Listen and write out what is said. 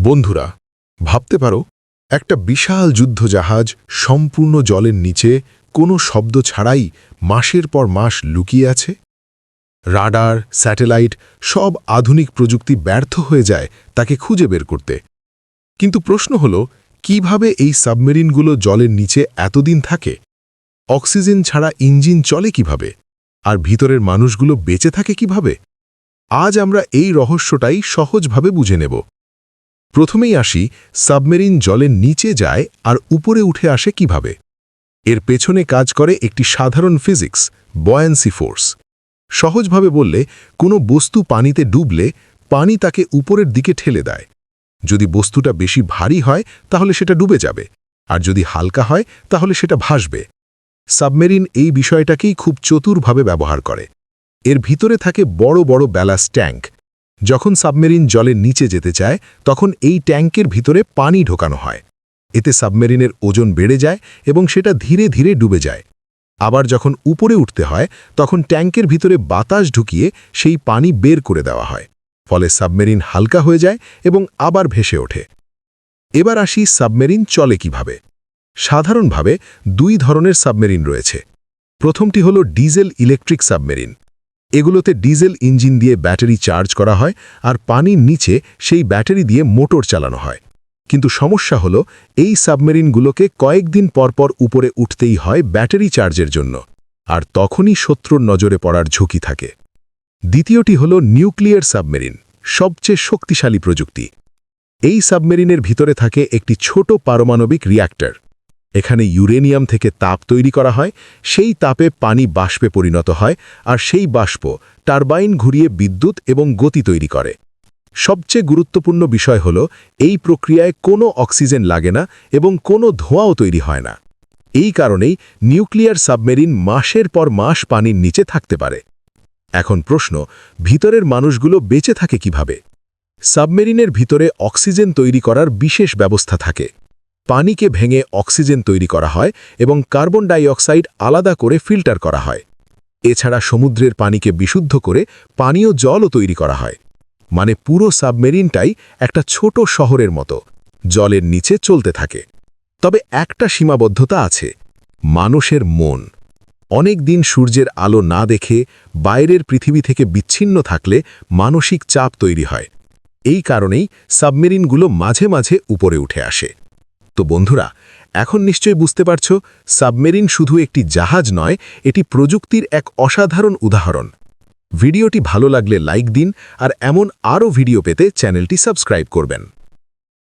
বন্ধুরা, ভাবতে পারো একটা বিশাল যুদ্ধজাহাজ সম্পূর্ণ জলের নিচে কোনো শব্দ ছাড়াই মাসের পর মাস লুকিয়ে আছে। রাডার, স্যাটেলাইট সব আধুনিক প্রযুক্তি ব্যর্থ হয়ে যায় তাকে খুঁজে বের করতে। কিন্তু প্রশ্ন হল, কিভাবে এই সাবমেরিনগুলো জলের নিচে এতদিন থাকে? অক্সিজেন ছাড়া ইঞ্জিন চলে কিভাবে? আর ভিতরের মানুষগুলো বেঁচে থাকে কিভাবে? আজ আমরা এই রহস্যটাই সহজভাবে বুঝে নেব। প্রথমেই আসি, সাবমেরিন জলের নিচে যায় আর উপরে উঠে আসে কিভাবে। এর পেছনে কাজ করে একটি সাধারণ ফিজিক্স, বয়ান্সি ফোর্স। সহজভাবে বললে, কোনো বস্তু পানিতে ডুবলে পানি তাকে উপরের দিকে ঠেলে দেয়। যদি বস্তুটা বেশি ভারী হয় তাহলে সেটা ডুবে যাবে, আর যদি হালকা হয় তাহলে সেটা ভাসবে। সাবমেরিন এই বিষয়টাকেই খুব চতুরভাবে ব্যবহার করে। এর ভিতরে থাকে বড় বড় ব্যালাস্ট ট্যাঙ্ক। যখন সাবমেরিন জলের নিচে যেতে চায় তখন এই ট্যাঙ্কের ভিতরে পানি ঢোকানো হয়। এতে সাবমেরিনের ওজন বেড়ে যায় এবং সেটা ধীরে ধীরে ডুবে যায়। আবার যখন উপরে উঠতে হয় তখন ট্যাঙ্কের ভিতরে বাতাস ঢুকিয়ে সেই পানি বের করে দেওয়া হয়। ফলে সাবমেরিন হালকা হয়ে যায় এবং আবার ভেসে ওঠে। এবার আসি, সাবমেরিন চলে কিভাবে। সাধারণভাবে দুই ধরনের সাবমেরিন রয়েছে। প্রথমটি হল ডিজেল ইলেকট্রিক সাবমেরিন। এগুলোতে ডিজেল ইঞ্জিন দিয়ে ব্যাটারি চার্জ করা হয় আর পানির নিচে সেই ব্যাটারি দিয়ে মোটর চালানো হয়। কিন্তু সমস্যা হলো, এই সাবমেরিনগুলোকে কয়েকদিন পরপর উপরে উঠতেই হয় ব্যাটারি চার্জের জন্য, আর তখনই শত্রুর নজরে পড়ার ঝুঁকি থাকে। দ্বিতীয়টি হল নিউক্লিয়ার সাবমেরিন, সবচেয়ে শক্তিশালী প্রযুক্তি। এই সাবমেরিনের ভিতরে থাকে একটি ছোট পারমাণবিক রিয়্যাক্টর। এখানে ইউরেনিয়াম থেকে তাপ তৈরি করা হয়, সেই তাপে পানি বাষ্পে পরিণত হয়, আর সেই বাষ্প টারবাইন ঘুরিয়ে বিদ্যুৎ এবং গতি তৈরি করে। সবচেয়ে গুরুত্বপূর্ণ বিষয় হল, এই প্রক্রিয়ায় কোনো অক্সিজেন লাগে না এবং কোনো ধোঁয়াও তৈরি হয় না। এই কারণেই নিউক্লিয়ার সাবমেরিন মাসের পর মাস পানির নিচে থাকতে পারে। এখন প্রশ্ন, ভিতরের মানুষগুলো বেঁচে থাকে কিভাবে? সাবমেরিনের ভিতরে অক্সিজেন তৈরি করার বিশেষ ব্যবস্থা থাকে। পানিকে ভেঙে অক্সিজেন তৈরি করা হয় এবং কার্বন ডাই অক্সাইড আলাদা করে ফিল্টার করা হয়। এছাড়া সমুদ্রের পানিকে বিশুদ্ধ করে পানীয় জলও তৈরি করা হয়। মানে পুরো সাবমেরিনটাই একটা ছোট শহরের মতো জলের নিচে চলতে থাকে। তবে একটা সীমাবদ্ধতা আছে, মানুষের মন। অনেক দিন সূর্যের আলো না দেখে বাইরের পৃথিবী থেকে বিচ্ছিন্ন থাকলে মানসিক চাপ তৈরি হয়। এই কারণেই সাবমেরিনগুলো মাঝে মাঝে উপরে উঠে আসে। তো বন্ধুরা, এখন নিশ্চয়ই বুঝতে পারছ, সাবমেরিন শুধু একটি জাহাজ নয়, এটি প্রযুক্তির এক অসাধারণ উদাহরণ। ভিডিওটি ভালো লাগলে লাইক দিন, আর এমন আরও ভিডিও পেতে চ্যানেলটি সাবস্ক্রাইব করবেন।